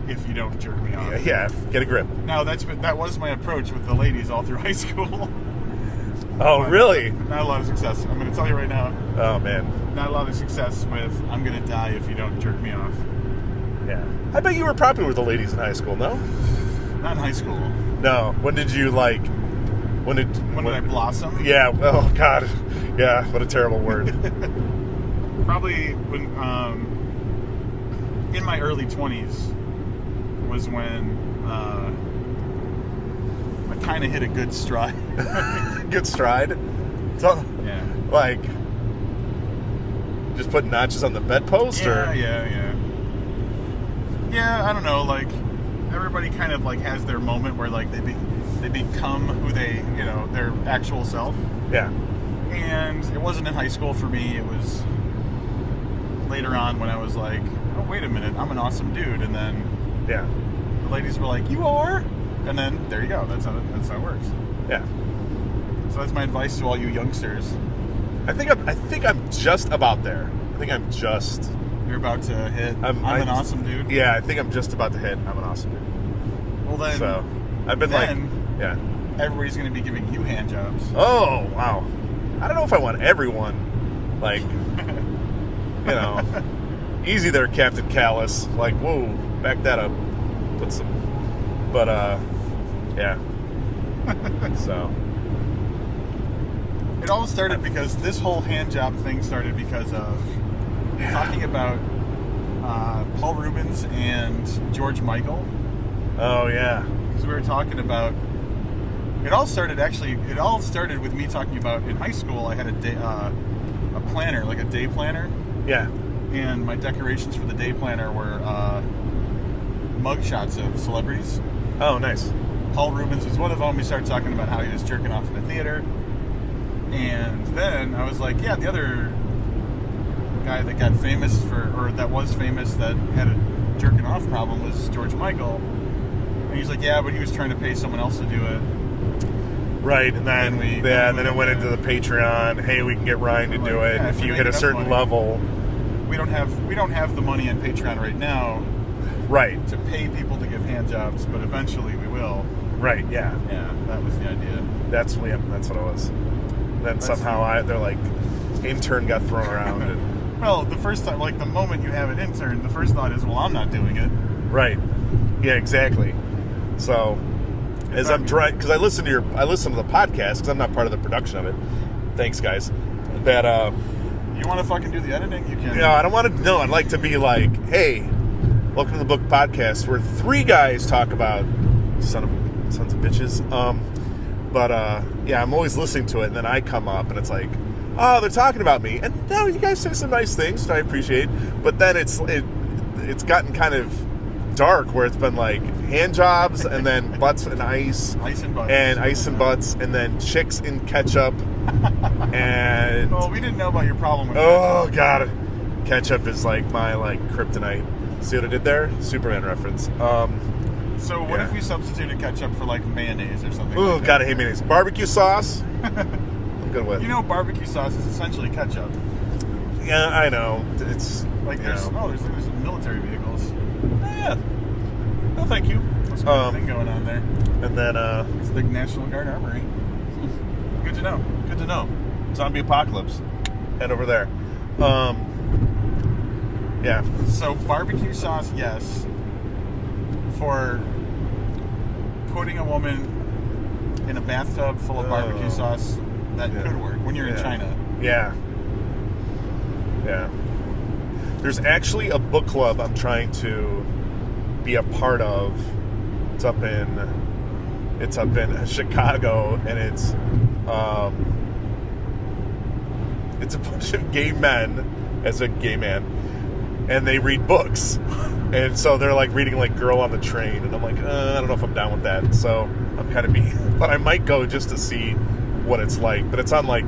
if you don't jerk me off. Yeah, get a grip. Now, that was my approach with the ladies all through high school. Oh, really? Not a lot of success. I'm going to tell you right now. Oh, man. Not a lot of success with, I'm going to die if you don't jerk me off. Yeah. I bet you were popular with the ladies in high school, no? Not in high school. No. When did you, like... When did I blossom? Yeah. Oh, God. Yeah, what a terrible word. Probably when, in my early 20s was when I kind of hit a good stride. Good stride? So, yeah. Like, just putting notches on the bedpost? Yeah, Yeah, I don't know, like, everybody kind of, like, has their moment where, like, they become who they, their actual self. Yeah. And it wasn't in high school for me. It was later on when I was like, oh, wait a minute, I'm an awesome dude. And then the ladies were like, you are? And then there you go. That's how it works. Yeah. So that's my advice to all you youngsters. I think I'm just about there. You're about to hit. I'm an awesome dude. Yeah, I think I'm just about to hit. I'm an awesome dude. Well then. So I've been yeah. Everybody's going to be giving you hand jobs. Oh wow. I don't know if I want everyone. Like, easy there, Captain Callus. Like, whoa, back that up. Put some. But yeah. So. It all started because this whole hand job thing started because of talking about Paul Rubens and George Michael. Oh, yeah. Because we were talking about... It all started with me talking about, in high school, I had a planner, like a day planner. Yeah. And my decorations for the day planner were mugshots of celebrities. Oh, nice. Paul Rubens was one of them. We started talking about how he was jerking off in the theater. And then I was like, yeah, the other guy that got famous that had a jerking off problem was George Michael. And he's like, yeah, but he was trying to pay someone else to do it. Right, and then then it went into the Patreon. Hey, we can get Ryan to do it. If you hit a certain level, we don't have the money in Patreon right now, right, to pay people to give hand jobs, but eventually we will. Right, yeah, that was the idea. That's what it was. Then somehow they're like, intern got thrown around. And, well, the first time, like the moment you have an intern, the first thought is, well, I'm not doing it. Right. Yeah, exactly. So. As I'm trying, because I listen to the podcast because I'm not part of the production of it. Thanks, guys. That you want to fucking do the editing? You can. I don't want to. No, I'd like to be like, hey, welcome to the book podcast where three guys talk about sons of bitches. I'm always listening to it, and then I come up, and it's like, oh, they're talking about me, and no, you guys say some nice things, which I appreciate. But then it's gotten kind of dark where it's been like hand jobs and then butts and ice and butts and then chicks in ketchup and we didn't know about your problem with ketchup. God, ketchup is like my kryptonite. See what I did there? Superman reference. So what if we substituted ketchup for like mayonnaise or something? Oh, God, I hate mayonnaise. Barbecue sauce I'm good with. Barbecue sauce is essentially ketchup. Yeah, I know. It's like there's military vehicles. Yeah. No, thank you. What's the thing going on there? And then it's the National Guard Armory. Good to know. Good to know. Zombie apocalypse. Head over there. Yeah. So barbecue sauce, yes. For putting a woman in a bathtub full of barbecue sauce, that could work when you're in China. Yeah. Yeah. There's actually a book club I'm trying to be a part of. It's up in Chicago, and it's a bunch of gay men as a gay man, and they read books. And so they're like reading like Girl on the Train, and I'm like, I don't know if I'm down with that. So I'm kind of but I might go just to see what it's like. But it's on like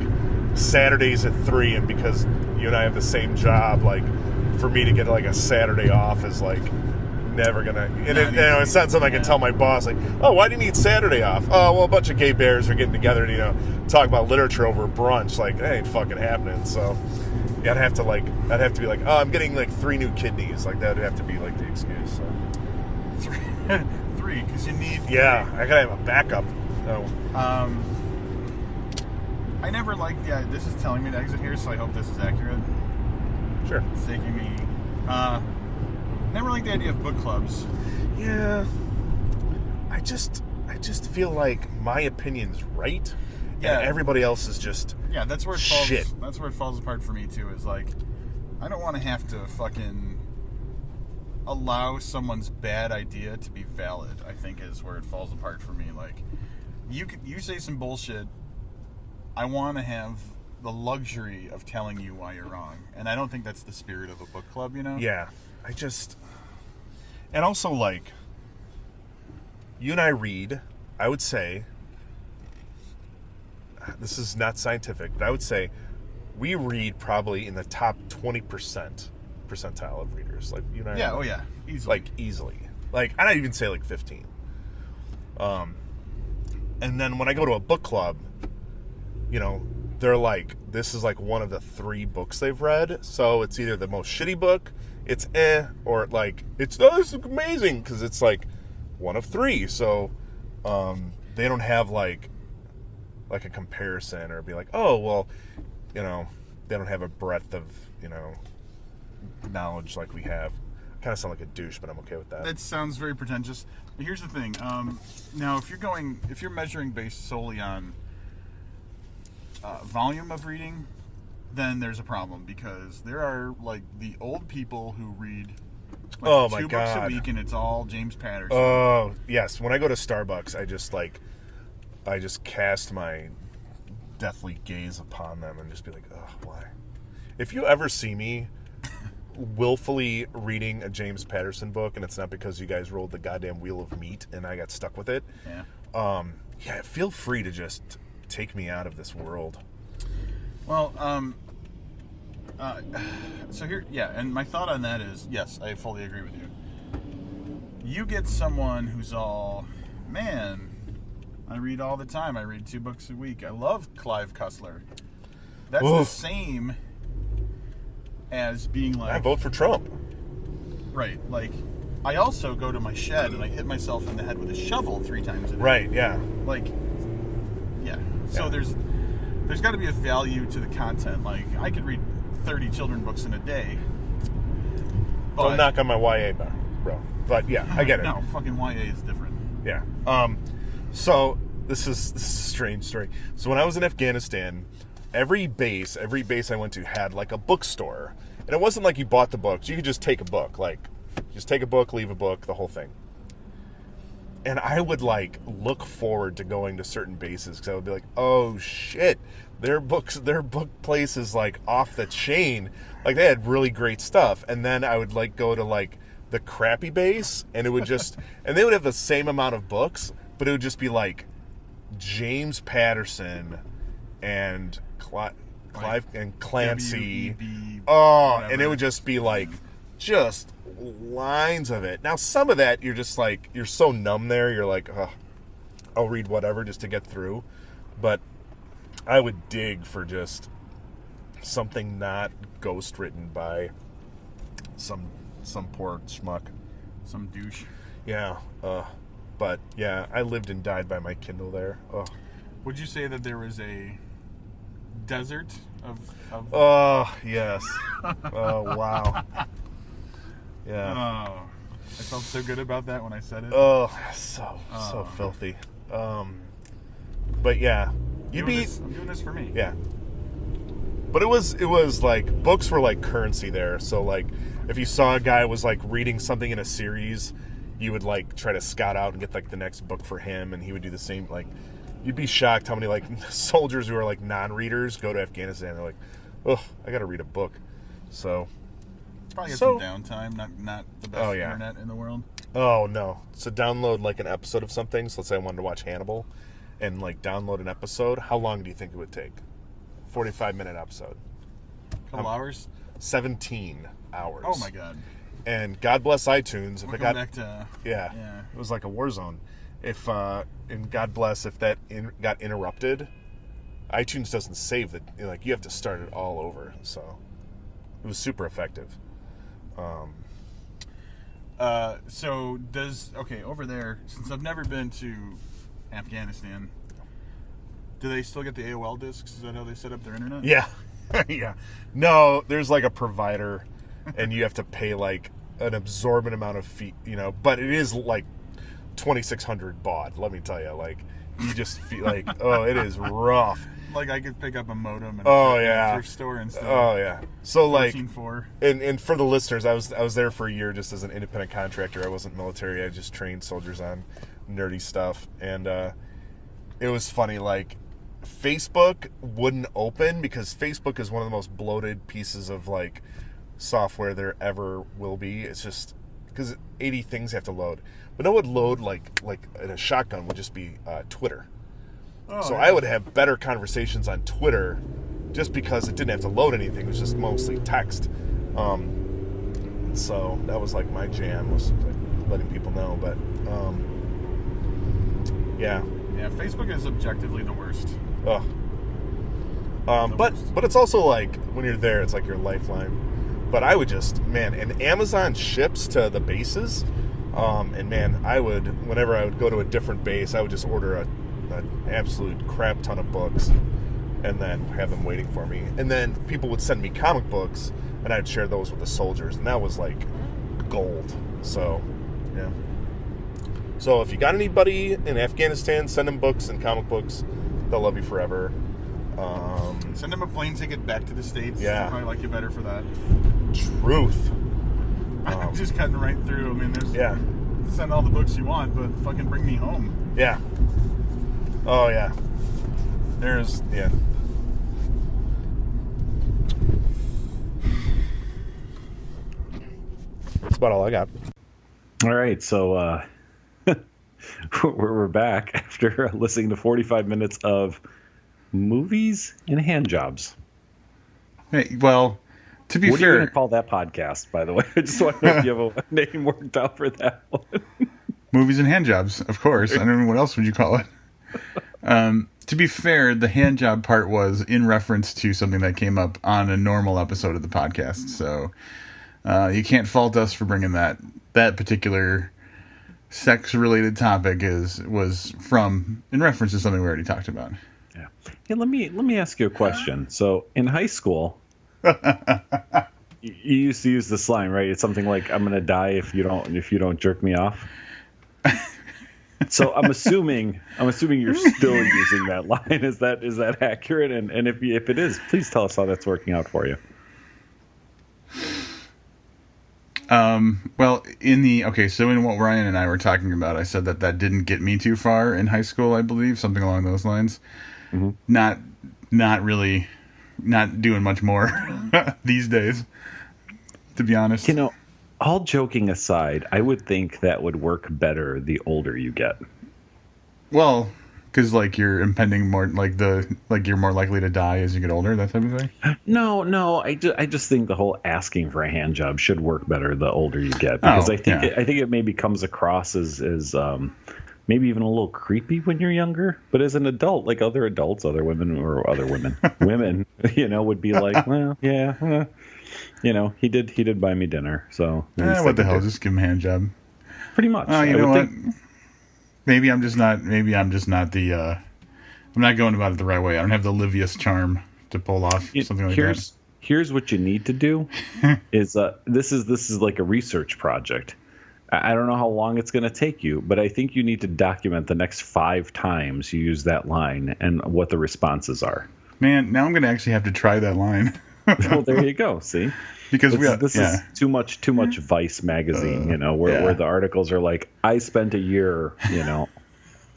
Saturdays at 3, and because you and I have the same job, like for me to get like a Saturday off is like never gonna. And it's not something I can tell my boss like, oh, why do you need Saturday off? Oh, well, a bunch of gay bears are getting together and talk about literature over brunch. Like that ain't fucking happening. So. Yeah, I'd have to be like, oh, I'm getting like 3 new kidneys. Like that would have to be like the excuse. So. 3, because you need. Yeah, I gotta have a backup. Oh. I never liked. Yeah, this is telling me to exit here, so I hope this is accurate. Sure. It's taking me. Never liked the idea of book clubs. Yeah. I just feel like my opinion's right. Yeah. And everybody else is just. Yeah, that's where it falls. Shit. That's where it falls apart for me too. Is like, I don't want to have to fucking allow someone's bad idea to be valid. I think is where it falls apart for me. Like, you say some bullshit. I want to have the luxury of telling you why you're wrong, and I don't think that's the spirit of a book club. Yeah, and also like, you and I read. I would say. This is not scientific, but I would say we read probably in the top 20% of readers. Like you and I. Yeah. Oh yeah. Easily. Like easily. Like I don't even say like 15. And then when I go to a book club, they're like, this is like one of the 3 books they've read. So it's either the most shitty book, it's or like it's this is amazing because it's like one of 3. So they don't have like a comparison or be like, oh, well, they don't have a breadth of, knowledge like we have. I kind of sound like a douche, but I'm okay with that. That sounds very pretentious. But here's the thing. Now, if you're measuring based solely on volume of reading, then there's a problem because there are like the old people who read like 2 books a week and it's all James Patterson. Oh, yes. When I go to Starbucks, I just cast my deathly gaze upon them and just be like, oh, why? If you ever see me willfully reading a James Patterson book and it's not because you guys rolled the goddamn wheel of meat and I got stuck with it, feel free to just take me out of this world. Well, so here, and my thought on that is, yes, I fully agree with you. You get someone who's all, man, I read all the time. I read 2 books a week. I love Clive Cussler. That's the same as being like... I vote for Trump. Right. Like, I also go to my shed and I hit myself in the head with a shovel 3 times a day. Right, yeah. Like, yeah. So there's got to be a value to the content. Like, I could read 30 children books in a day. But, don't knock on my YA bar, bro. But, yeah, I get it. No, fucking YA is different. Yeah. So this is a strange story. So when I was in Afghanistan, every base I went to had like a bookstore, and it wasn't like you bought the books. You could just take a book, like just take a book, leave a book, the whole thing. And I would like look forward to going to certain bases because I would be like, oh shit, their book place is like off the chain. Like they had really great stuff, and then I would like go to like the crappy base, and it would just and they would have the same amount of books. But it would just be like James Patterson and Clive and Clancy. Whatever. And it would just be like just lines of it. Now some of that you're just like you're so numb there. You're like, I'll read whatever just to get through. But I would dig for just something not ghost written by some poor schmuck, some douche. Yeah. But, yeah, I lived and died by my Kindle there. Oh. Would you say that there was a desert of... Oh, yes. Oh, wow. Yeah. Oh, I felt so good about that when I said it. Oh, so filthy. But, yeah. I'm doing this for me. Yeah. But it was like, books were like currency there. So, like, if you saw a guy was, like, reading something in a series... You would like try to scout out and get like the next book for him, and he would do the same. Like, you'd be shocked how many like soldiers who are like non-readers go to Afghanistan. They're like, oh, I got to read a book. So probably get some downtime. Not the best internet in the world. Oh no! So download like an episode of something. So let's say I wanted to watch Hannibal, and like download an episode. How long do you think it would take? 45-minute episode. Couple hours. 17 hours. Oh my god! And God bless iTunes. If it got back to it was like a war zone. If and God bless if that got interrupted, iTunes doesn't save that. Like you have to start it all over. So it was super effective. So over there, since I've never been to Afghanistan, do they still get the AOL discs? Is that how they set up their internet? Yeah. Yeah. No, there's like a provider and you have to pay like an absorbent amount of fee, but it is like 2,600 baud, let me tell you. Like you just feel like, oh, it is rough. Like I could pick up a modem in a thrift store instead. Oh yeah. So like, 14.4. And for the listeners, I was there for a year just as an independent contractor. I wasn't military. I just trained soldiers on nerdy stuff, and it was funny. Like Facebook wouldn't open because Facebook is one of the most bloated pieces of like software there ever will be. It's just because 80 things have to load, but it would load like in a shotgun would just be Twitter. So I would have better conversations on Twitter just because it didn't have to load anything. It was just mostly text. So that was like my jam, was like letting people know. But yeah, Facebook is objectively the worst. But it's also like when you're there, it's like your lifeline. But I would just, and Amazon ships to the bases. And man, I would, whenever I would go to a different base, I would just order an absolute crap ton of books and then have them waiting for me. And then people would send me comic books and I'd share those with the soldiers, and that was like gold. So yeah. So if you got anybody in Afghanistan, send them books and comic books. They'll love you forever. Send them a plane ticket back to the States. Yeah. They'll probably like you better for that. Truth. I'm just cutting right through. I mean, send all the books you want, but fucking bring me home. Yeah. Oh, yeah. That's about all I got. All right, so we're back after listening to 45 minutes of movies and hand jobs. Hey, well, to be fair, what are you going to call that podcast, by the way? I just want to know if you have a name worked out for that one. Movies and hand jobs, of course. I don't know what else would you call it. To be fair, the hand job part was in reference to something that came up on a normal episode of the podcast. So you can't fault us for bringing that particular sex-related topic was in reference to something we already talked about. Yeah. Hey, let me ask you a question. So in high school, you used to use this line, right? It's something like, "I'm gonna die if you don't jerk me off." So I'm assuming you're still using that line. Is that accurate? And if it is, please tell us how that's working out for you. Well, so in what Ryan and I were talking about, I said that didn't get me too far in high school, I believe, something along those lines. Mm-hmm. Not really, not doing much more these days, to be honest. All joking aside, I would think that would work better the older you get. Well, because you're impending more, you're more likely to die as you get older, that type of thing. No, I just think the whole asking for a hand job should work better the older you get, because I think it maybe comes across as maybe even a little creepy when you're younger, but as an adult, like other adults, women would be like, well, yeah. He did buy me dinner, so what the hell? Just give him a hand job. Pretty much. You know what? Maybe I'm just not the. I'm not going about it the right way. I don't have the Livius charm to pull off something like that. Here's what you need to do. Is this is like a research project. I don't know how long it's going to take you, but I think you need to document the next 5 times you use that line and what the responses are. Man, now I'm going to actually have to try that line. Well, there you go. See, because this is too much Vice magazine, where the articles are like, I spent a year,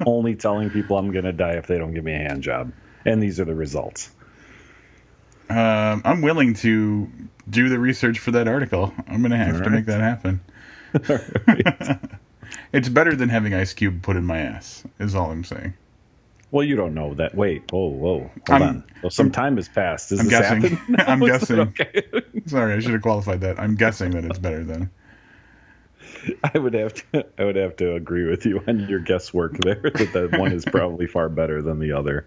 only telling people I'm going to die if they don't give me a hand job, and these are the results. I'm willing to do the research for that article. I'm going to have to make that happen. Right. It's better than having Ice Cube put in my ass, is all I'm saying. Well, you don't know that. Wait, whoa, hold on. Well, some time has passed. I'm guessing. I'm guessing. Okay? Sorry, I should have qualified that. I'm guessing that it's better than. I would have to agree with you on your guesswork there that one is probably far better than the other.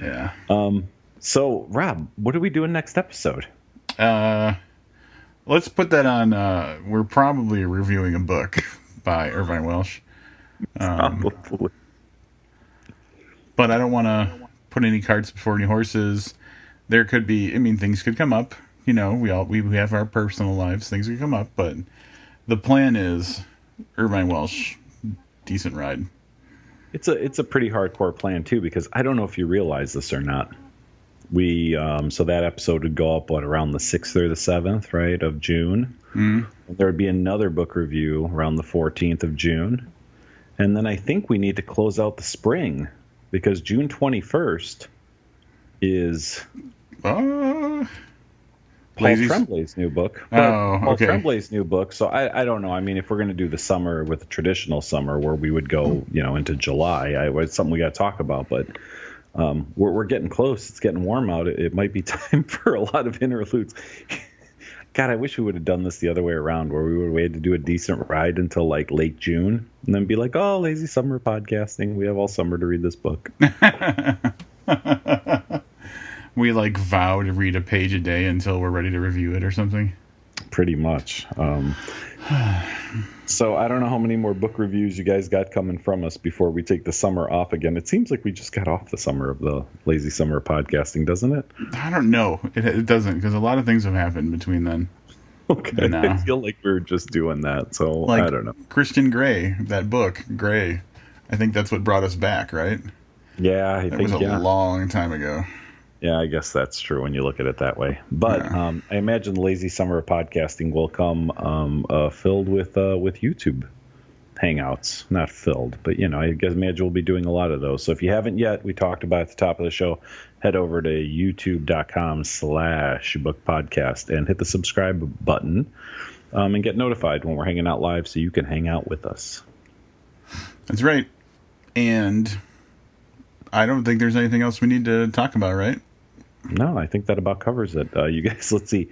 Yeah. So, Rob, what are we doing next episode? Let's put that on. We're probably reviewing a book by Irvine Welsh. Probably. But I don't want to put any carts before any horses. There could be, things could come up. We have our personal lives. Things could come up, but the plan is Irvine Welsh, decent ride. It's a pretty hardcore plan too, because I don't know if you realize this or not. We so that episode would go up around the 6th or the 7th, right, of June. Mm-hmm. There would be another book review around the 14th of June, and then I think we need to close out the spring because June 21st is Paul Tremblay's new book. Paul Tremblay's new book. So I don't know. If we're going to do the summer with the traditional summer where we would go, into July, it's something we got to talk about. But we're getting close. It's getting warm out. It might be time for a lot of interludes. God, I wish we would have done this the other way around, where we would have waited to do a decent ride until like late June, and then be like, "Oh, lazy summer podcasting. We have all summer to read this book." We vow to read a page a day until we're ready to review it or something. Pretty much. So I don't know how many more book reviews you guys got coming from us before we take the summer off again. It seems like we just got off the summer of the lazy summer podcasting, doesn't it? I don't know. It doesn't, because a lot of things have happened between then. Okay. I feel like we were just doing that, so I don't know. Christian Grey, that book, Grey. I think that's what brought us back, right? Yeah, I think it was a long time ago. Yeah, I guess that's true when you look at it that way. But yeah. I imagine the lazy summer podcasting will come filled with YouTube hangouts. Not filled, but I guess imagine we'll be doing a lot of those. So if you haven't yet, we talked about at the top of the show, head over to youtube.com/bookpodcast and hit the subscribe button and get notified when we're hanging out live so you can hang out with us. That's right. And I don't think there's anything else we need to talk about, right? No, I think that about covers it. You guys, let's see.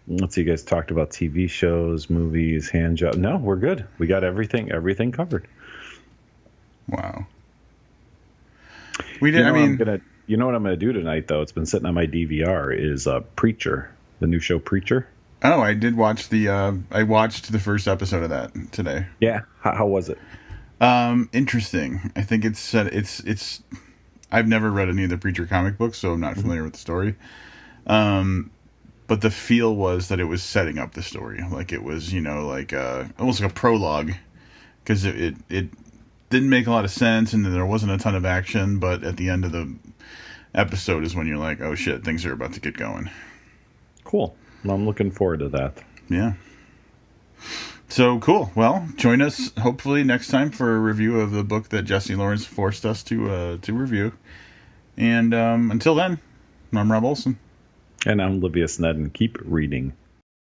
You guys talked about TV shows, movies, hand job. No, we're good. We got everything covered. Wow. We did. You know what I'm gonna do tonight, though? It's been sitting on my DVR. Is Preacher, the new show Preacher. Oh, I did watch I watched the first episode of that today. Yeah. How was it? Interesting. I think it's. I've never read any of the Preacher comic books, so I'm not familiar with the story. But the feel was that it was setting up the story. Like it was, almost like a prologue. Because it didn't make a lot of sense, and there wasn't a ton of action, but at the end of the episode is when you're like, oh shit, things are about to get going. Cool. Well, I'm looking forward to that. Yeah. So cool. Well, join us hopefully next time for a review of the book that Jesse Lawrence forced us to review. And until then, I'm Rob Olson. And I'm Livius Ned, and keep reading.